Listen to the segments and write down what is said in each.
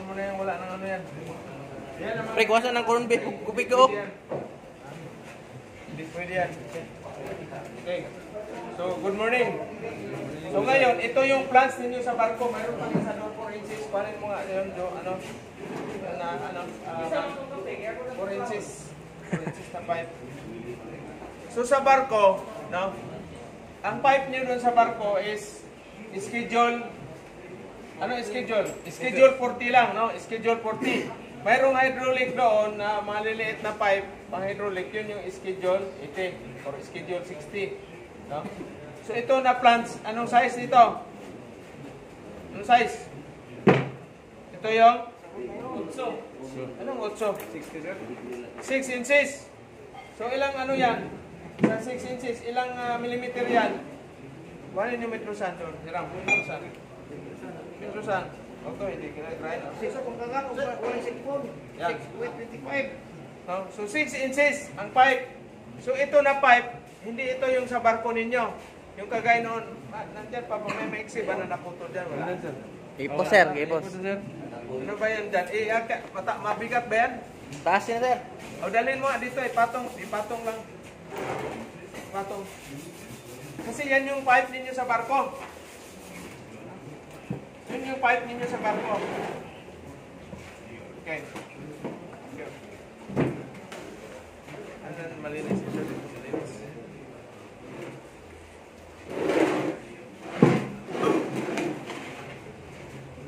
mo na yung wala nang ano yan. Yan naman. Pre, kuwasan ng corn beef. Kupig ko. Hindi pwede yan. Okay. So, good morning. So ngayon, ito yung plans ninyo sa barko. Mayroon pa sa doon 4 inches. Panin mo nga yun, Do, 4 inches. 4 inches na pipe. So sa barko, no? Ang pipe niyo doon sa barko is schedule, ano schedule? Schedule 40 lang, no? Schedule 40. Mayroong hydraulic doon na maliliit na pipe, pang hydraulic, yun yung schedule 80 or schedule 60. No? So ito na plants, anong size nito? Anong size? Ito yung 8. Anong 8? 6 inches. So ilang ano yan? Sa 6 inches, ilang millimeter yan? Kuhanin yung metrosan doon. Hirang, metrosan. Metrosan. Ito, hindi kina-try. So kung kagano, walang cellphone. 6.25. No? So 6 inches ang pipe. So ito na pipe, hindi ito yung sa barko ninyo. Yung kagaya noon, nandyan pa pa may maiksi ba na naputol dyan? Wala. Ipos, sir. Ipos. Ano ba yan dyan? Mabigat ba yan? Taas yan, sir. O dalhin mo dito, ipatong lang. Ipatong. Kasi yan yung pipe ninyo sa barko. Yun yung pipe ninyo sa barko. Okay. Ano malinis ito dito? Malinis.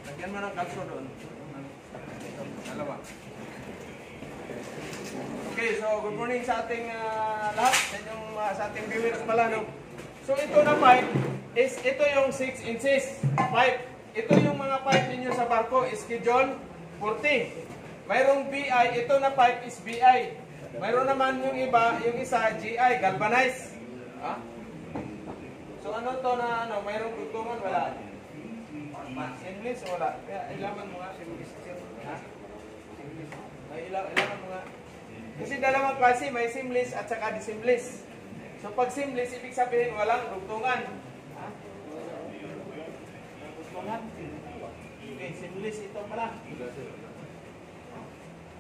Lagyan mo ng kalso doon. Dalawa. Okay, so good morning sa ating lahat. Sa ating viewers pala, no? So ito na pipe is, ito yung 6 inches pipe. Ito yung mga pipe ninyo sa barko, schedule 40. Mayroong BI, ito na pipe is BI. Mayroon naman yung iba, yung isa GI, galvanized. Ha? So ano to na ano, mayroong dugtungan, wala. Seamless, wala. Kaya ilaman mo nga, seamless. Ha? Seamless. Ilaman mo nga. Kasi dalawang klase, may seamless at saka di-seamless. So pag seamless, ibig sabihin walang dugtungan. Ha? Dugtungan. Okay, seamless ito pala.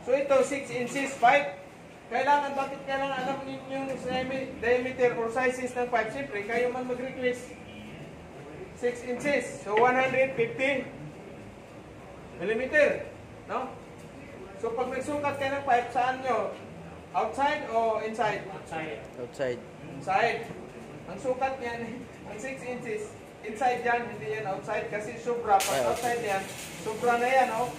So ito, 6 inches pipe. Bakit kailangan alam ninyo yung diameter or sizes ng pipe? Siyempre, kayo man mag-request. 6 inches. So 150 millimeter. No? So pag nagsukat kayo ng pipe, saan nyo? Outside o inside? Outside. Outside. Inside. Ang sukat niyan, ang 6 inches, inside yan, hindi yan outside. Kasi sobra. Pag outside yan, sobra na yan, no?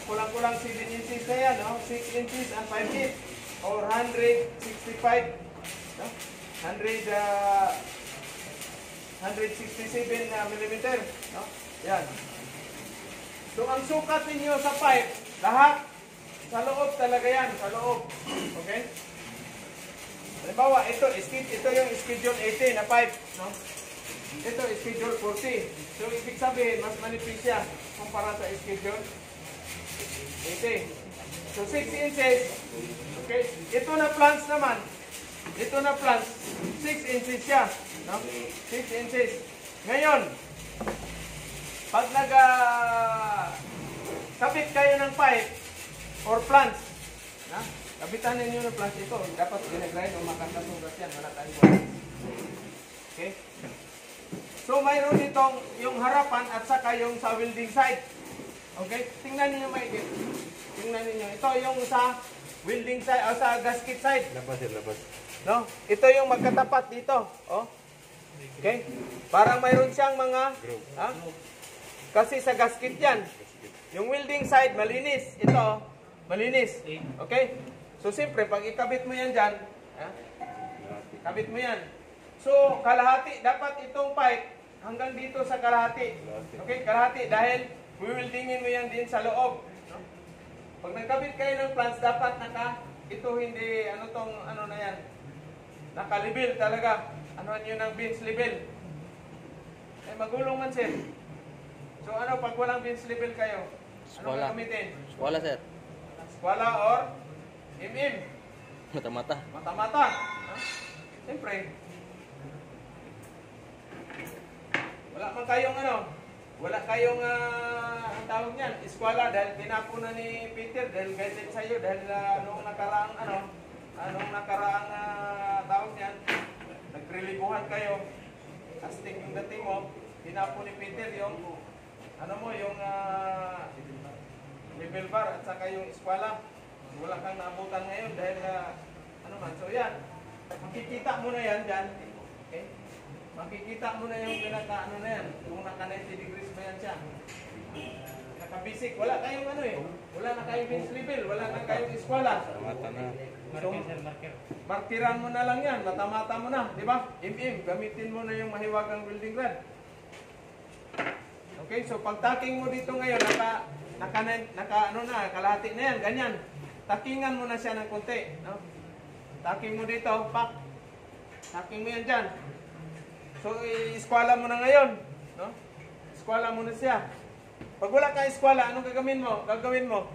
Kulang-kulang 7 inches na yan, no? 6 inches and 5 feet. Or 165. No? 167 millimeter. No? Yan. So, ang sukat ninyo sa pipe, lahat, sa loob talaga yan. Sa loob. Okay? Halimbawa, ito yung schedule 80 na pipe. No? Ito, schedule 40. So, ibig sabihin, mas manipis siya kumpara sa schedule 80. So 6 inches. Okay? Ito na plants naman. Ito na plants. 6 inches siya. No? 6 inches. Ngayon, pag kabit kayo ng pipe or plants, na? Kabitan ninyo ng plants ito. Dapat ginaglayin o makakasugat yan. Wala tayong wala. Okay? So mayroon itong yung harapan at saka yung sa welding side. Okay? Tingnan niyo maigit. Tingnan niyo. Ito yung sa welding side o sa gasket side. Labas sir, labas. No? Ito yung magkatapat dito. Oh. Okay? Parang mayroon siyang mga kasi sa gasket 'yan. Yung welding side malinis. Ito, malinis. Okay? So siyempre pag ikabit mo 'yan diyan, kabit mo 'yan. So kalahati dapat itong pipe hanggang dito sa kalahati. Okay? Kalahati dahil weldingin mo 'yan din sa loob. Pag nagkabit kayo ng plants, dapat ito hindi, ano na yan, naka-level talaga. Ano nyo ng beans level. Eh, magulong man, sir. So, pag walang beans level kayo, ano gagamitin? Skwala, sir. Skwala or Mata-mata. Mata-mata. Siyempre. Wala man kayong wala kayong, ang tawag niyan, eskwela dahil tinapo na ni Peter dahil guided sa iyo dahil noong nakaraang, tawag niyan, nagrelibuhan kayo, astig yung dating mo, tinapo ni Peter yung, yung level bar at saka yung eskwela. Wala kang naabutan ngayon dahil, so yan, makikita mo na yan dyan, okay? Makikita mo na yung pinaka na yan, kung naka 90 degrees ba yan siya. Naka-basic, wala kayong wala na kayong base level, wala na kayong eskwela. Mata na. So, markiran mo na lang yan, mata-mata mo na, di ba? Gamitin mo na yung mahiwagang welding rod. Okay, so pag taking mo dito ngayon, kalahati na yan, ganyan. Takingan mo na siya ng konti, no? Taking mo dito, pak. Taking mo yan dyan. So, eskwala mo na ngayon, no? Eskwala mo na siya. Pag wala kang eskwala, anong gagawin mo?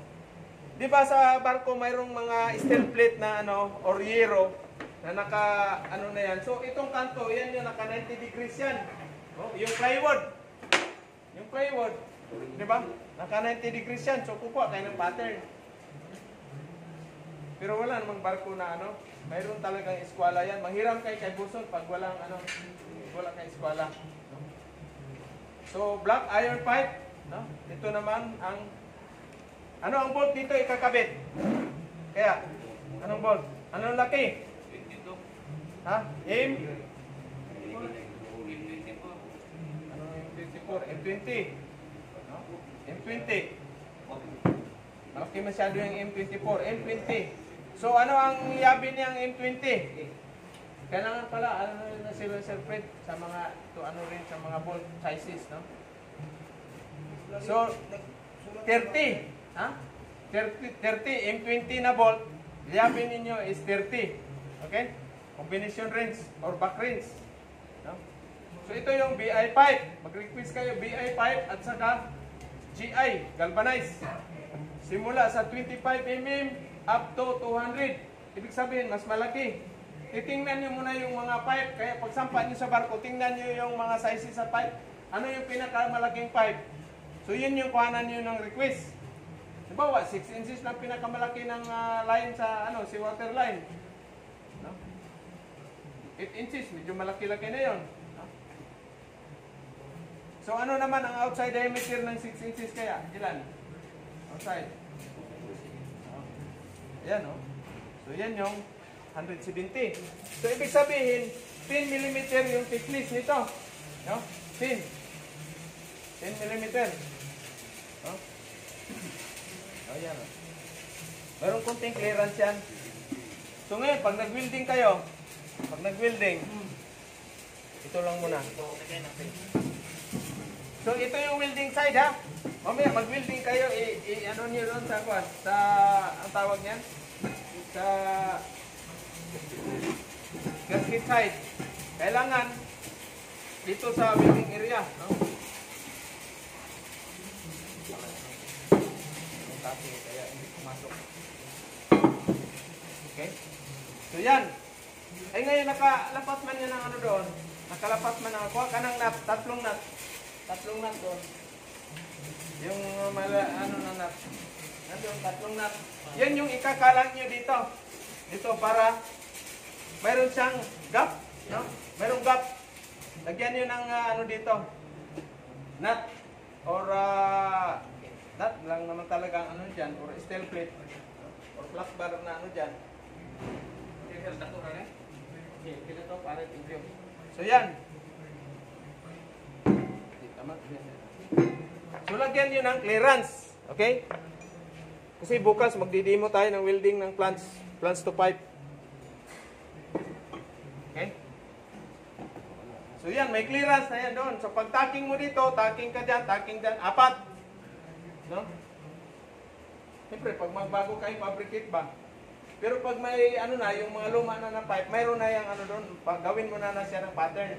Di ba sa barko mayroong mga steel plate na or yero na naka na yan. So, itong kanto, yan yung naka 90 degrees yan. Oh, yung plywood. Yung plywood, di ba? Naka 90 degrees yan. So, kukuha kayo ng pattern. Pero wala namang barko na mayroon talagang eskwala yan. Manghiram kayo kay Buson pag walang wala kang eskwala. So, black iron pipe, no? Ito naman ang ang bolt dito ikakabit. Kaya, anong bolt? Anong laki? 22. Ha? M? Ano yung 24? M20. No? M20. Malaki masyado yung M24. M20. So, ano ang yabi niyang M20? Kailangan pala, na sila Sir Fred, sa mga, rin, sa mga bolt sizes, no? So, 30. Ha? 30, M20 na bolt, yabi ninyo is 30. Okay? Combination wrench or back wrench. No? So, ito yung BI pipe. Mag-request kayo BI pipe at saka GI, galvanized. Simula sa 25 mm up to 200. Ibig sabihin, mas malaki. Titingnan nyo muna yung mga pipe. Kaya pag sampa nyo sa barko, tingnan nyo yung mga sizes sa pipe. Ano yung pinakamalaking pipe? So, yun yung kuhanan nyo ng request. Diba, 6 inches lang pinakamalaki ng line sa, si water line. No? 8 inches, medyo malaki-laki na yun. No? So, ano naman ang outside diameter ng 6 inches kaya? Ilan? Outside. Ayan, no? So, yan yung 170. So, ibig sabihin, 10 mm yung thickness nito. No? 10 mm. No? Ayan, no? Meron konting clearance yan. So, ngayon, pag nag-welding kayo, ito lang muna. So, ito yung welding side, ha? Mamaya, mag-welding kayo, ano nyo doon sa, ang tawag niyan? Sa gasket side. Kailangan dito sa welding area, no? Kaya hindi pumasok. Okay? So yan. Ay ngayon nakalapat man yan ng doon. Nakalapat man ang kuha ka ng nut, tatlong nut doon. Yung na nut. Nandun, tatlong nut. Yan yung ikakalan nyo dito. Dito para mayroon siyang gap, no? Mayroong gap. Lagyan nyo ng dito. Nut or nut lang naman talagang dyan or steel plate or flat bar na dyan. So yan. So lagyan nyo ng clearance. Okay? Kasi bukas magdidemo tayo ng welding ng plants to pipe. Okay? So yan, may clearance na yan doon. So pag tacking mo dito, tacking ka dyan, apat. No? Siyempre, pag magbago kayo, fabricate ba? Pero pag may yung mga luma na pipe, mayroon na yung doon, gawin mo na siya ng pattern.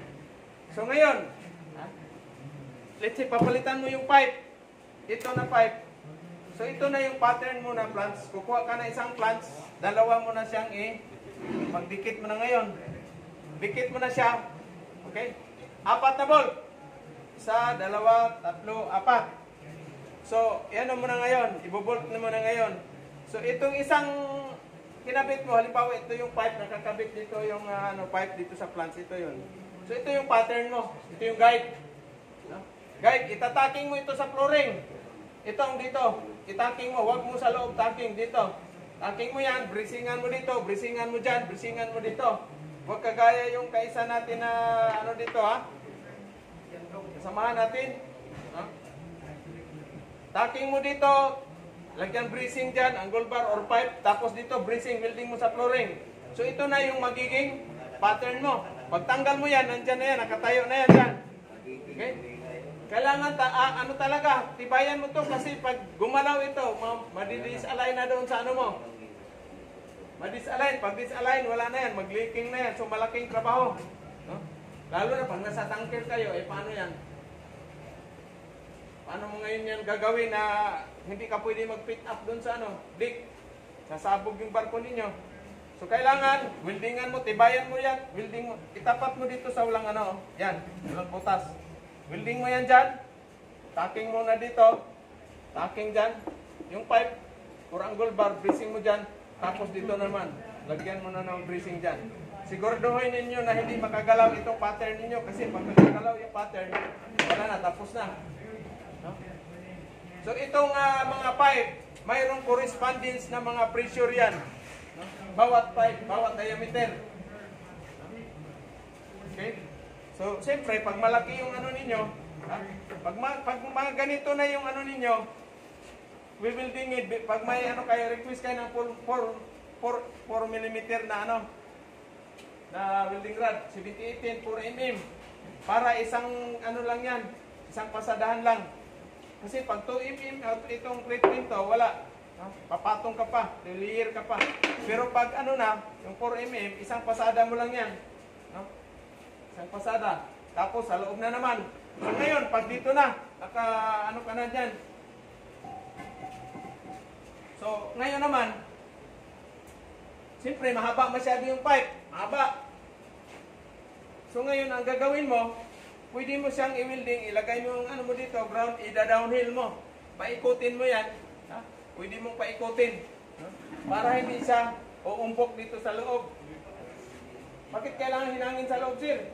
So ngayon, let's say, papalitan mo yung pipe. Ito na pipe. So ito na yung pattern mo na plants. Kukuha ka na isang plants, dalawa mo na siyang magdikit mo na ngayon. Dikit mo na siya. Okay? 4 na bolt. 1, 2, 3, 4. So, yan mo na ngayon. Ibobolt na mo na ngayon. So, itong isang kinabit mo, halimbawa ito yung pipe, nakakabit dito yung pipe dito sa plants. Ito yun. So, ito yung pattern mo. Ito yung guide. No? Guide, itataking mo ito sa flooring. Itong dito. Itaking mo. Huwag mo sa loob taking dito. Taking mo yan. Brisingan mo dito. Brisingan mo dyan. Brisingan mo dito. Huwag kagaya yung kaisa natin na dito ha. Kasamahan natin. Ha? Taking mo dito. Lagyan bracing dyan, angle bar or pipe, tapos dito bracing, welding mo sa flooring. So ito na yung magiging pattern mo. Pagtanggal mo yan, nandyan na yan, nakatayo na yan dyan. Okay? Kailangan, talaga, tibayan mo to kasi pag gumalaw ito, madidisalign na doon sa mo. Madisalign, pag disalign, wala na yan, mag-leaking na yan. So malaking trabaho. No? Lalo na pag nasa tanker kayo, paano yan? Paano mo ngayon yan gagawin na hindi ka pwede mag-pick up doon sa deck? Sasabog yung barko ninyo. So kailangan, weldingan mo, tibayan mo yan, welding mo, itapat mo dito sa walang yan, walang butas. Welding mo yan dyan, tacking mo na dito, tacking dyan, yung pipe, or angle bar, bracing mo dyan, tapos dito naman, lagyan mo na ng bracing dyan. Siguraduhin ninyo na hindi makagalaw itong pattern ninyo kasi pag makagalaw yung pattern, wala na, tapos na. No? So itong mga pipe, mayroong correspondence na mga pressure yan. No? Bawat pipe, bawat diameter. No? Okay? So siyempre, pag malaki yung ninyo, pag mga ganito na yung ninyo, we will ding it. Pag may kayo, request kayo ng 4 mm na na welding rod, 70-18, 4 mm. Para isang lang yan, isang pasadahan lang. Kasi pag 2 mm itong plate nito, wala. Papatong ka pa, layer ka pa. Pero pag yung 4 mm, isang pasada mo lang yan. No? Isang pasada. Tapos sa loob na naman. So ngayon, pag dito na, ka na dyan. So ngayon naman, siyempre mahaba masyado yung pipe. Mahaba. So ngayon, ang gagawin mo, pwede mo siyang i-welding, ilagay mo yung mo dito, ground, ida-downhill mo. Paikutin mo yan. Ha? Pwede mong paikutin. Ha? Para hindi siya uumpok dito sa loob. Bakit kailangan hinangin sa loob, sir?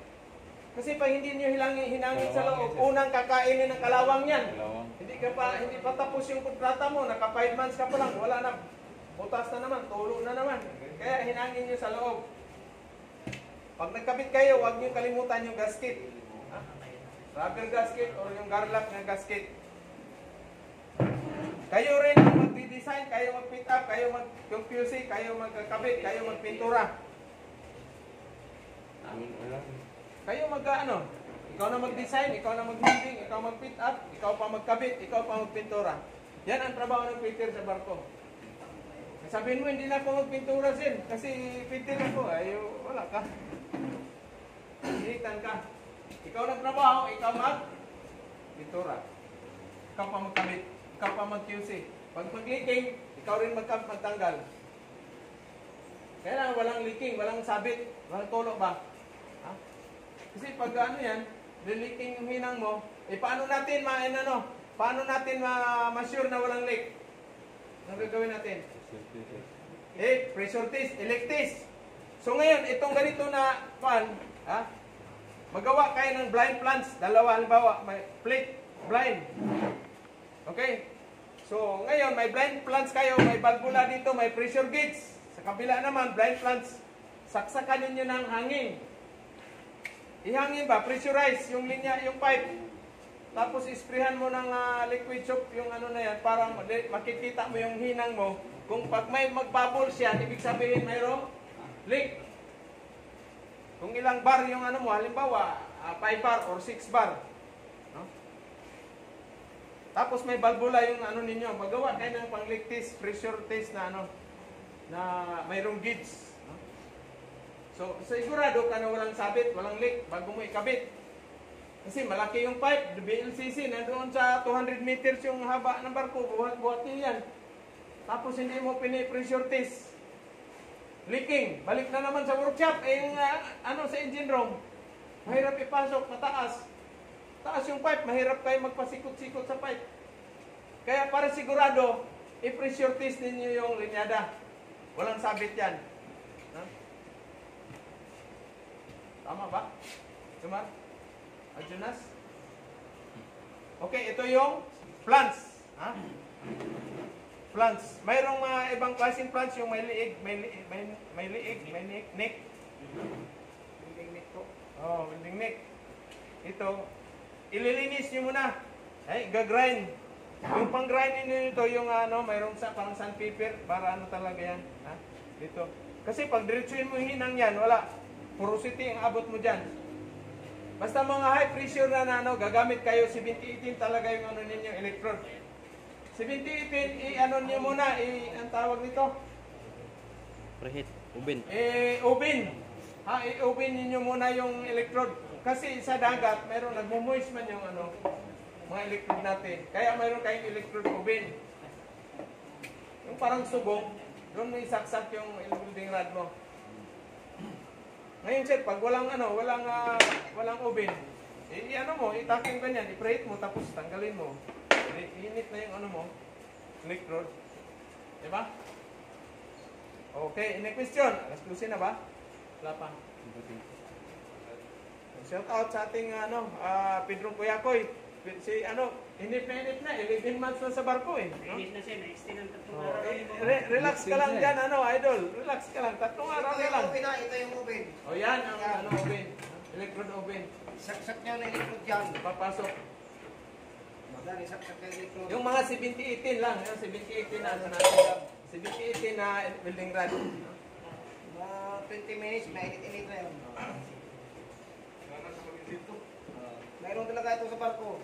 Kasi pag hindi niyo hinangin sa loob, unang kakainin ng kalawang yan. Hindi pa tapos yung kontrata mo, naka 5 months ka pa lang, wala na. Butas na naman, tulo na naman. Kaya hinangin niyo sa loob. Pag nagkabit kayo, huwag niyo kalimutan yung gasket. Rubber gasket or yung garlock na gasket. Kayo rin ang mag-design, kayo mag-fit up, kayo mag-QC, kayo magkakabit, kayo magpintura. Kayo ikaw na mag-design, ikaw na mag-building, ikaw mag-fit up, ikaw pa magkabit, ikaw pa magpintura. Yan ang trabaho ng fitter sa barko. Sabihin mo, hindi na ako magpintura sin, kasi fitter ako, wala ka. Hinitan ka. Ikaw nagtrabaho, ikaw mag-pintura. Ikaw pa magkabit, ikaw pa mag-QC. Pag mag-leaking, ikaw rin magtanggal. Kaya lang, walang leaking, walang sabit, walang tulo ba? Ha? Kasi pag yan, leaking yung hinang mo, paano natin paano natin ma-sure na walang leak? Ano gagawin natin? Pressure test, electist. So ngayon, itong ganito na magawa kayo ng blind plants. Dalawa, halimbawa, may plate, blind. Okay? So ngayon, may blind plants kayo, may valvula dito, may pressure gauge. Sa kabila naman, blind plants. Saksakan ninyo ng hangin. Ihangin ba? Pressurize yung linya, yung pipe. Tapos isprehan mo ng liquid soap yung na yan para makikita mo yung hinang mo. Kung pag may magbubble siya, ibig sabihin mayroong leak. Kung ilang bar yung mo, halimbawa 5 bar or 6 bar. No? Tapos may valvula yung ninyo, magawa kayo ng pang-leak test, pressure test na na mayroong gauge. No? So sigurado ka na walang sabit, walang leak bago mo ikabit. Kasi malaki yung pipe, BLCC, nandoon sa 200 meters yung haba ng barko, buhat-buhat niyo yan. Tapos hindi mo pini-pressure test. Leaking, balik na naman sa workshop, yung sa engine room. Mahirap ipasok, mataas. taas yung pipe, mahirap kayo magpasikot-sikot sa pipe. Kaya para sigurado, i-pressure test ninyo yung linyada. Walang sabit yan. Ha? Tama ba? Sumar? Adjunas? Okay, ito yung plants. Ha? Plants. Mayroong mga ibang klaseng plants yung may liig, may neck. Building neck po. Oh, building neck. Ito, ililinis nyo muna. Ay, gagrind. Yung pang-grind nyo ito, yung mayroong parang sandpaper, para talaga yan. Ha? Dito. Kasi pag diretsuin mo yung hinang yan, wala. Porosity ang abot mo dyan. Basta mga high pressure na gagamit kayo, 70-18 talaga yung ninyo, electrode. 70-18, nyo muna, ang tawag nito? Preheat. Ubin. Oven. Ha, i-oven niyo muna yung electrode. Kasi sa dagat, mayroong nagmo-moist man yung mga electrode natin. Kaya mayroon kayong electrode oven. Yung parang subong, doon mo isaksak yung building rod mo. Ngayon sir, pag walang oven, itaking ka niyan, i-preheat mo, tapos tanggalin mo. Iinit na yung electrode. Diba? Okay, any question? Alas 12 na ba? Wala pa. Shout out sa ating Pedro Kuyakoy. Si inip na, 11 months na sa barko eh. No? Init na siya, na-extend ang 3 Oh, araw. relax ka lang dyan, idol. Relax ka lang. 3 araw Ito ka yung lang. oven na, ito yung oven. O yan, ang oven. Electrode oven. Saksak niya na electrode dyan. Papasok. Madali, saksak niya electrode. Yung mga 70-18 lang. Yung 70-18 na natin. 70-18 na building rod. Mga 20 minutes, mainit-init na yun. Mayroon talaga ito sa barko.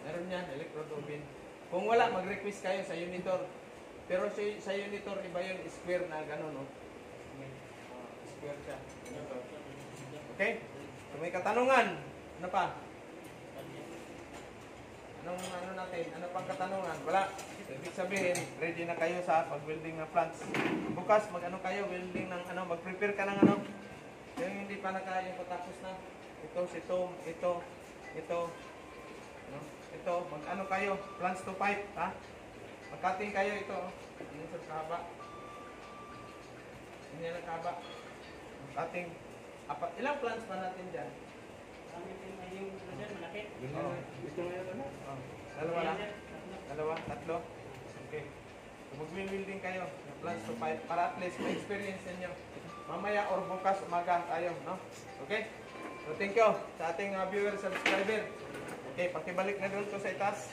Meron yan, electrode oven. Kung wala, mag-request kayo sa unitor. Pero sa unitor, iba yung square na gano'n, no? Square siya. Okay? Kung may katanungan, ano pa? Anong natin? Ano pang katanungan? Wala. Ibig sabihin, ready na kayo sa pag-welding ng plants. Bukas, kayo, welding ng mag-prepare ka ng yung hindi pa yung patapos na. Ito, si Tom, ito. Ito, kayo, plants to pipe, ha? Mag-cutting kayo ito, Yan sa kaba. Yan ang kaba. Cutting. Ilang plants pa natin dyan? Malaki. Dalawa lang? Dalawa? Tatlo? Okay. So, mag-welding kayo ng plants to pipe para at least may experience ninyo. Mamaya or bukas umaga tayo, no? Okay? So, thank you sa ating viewer, subscriber. Okay, pakibalik na doon ko sa itaas.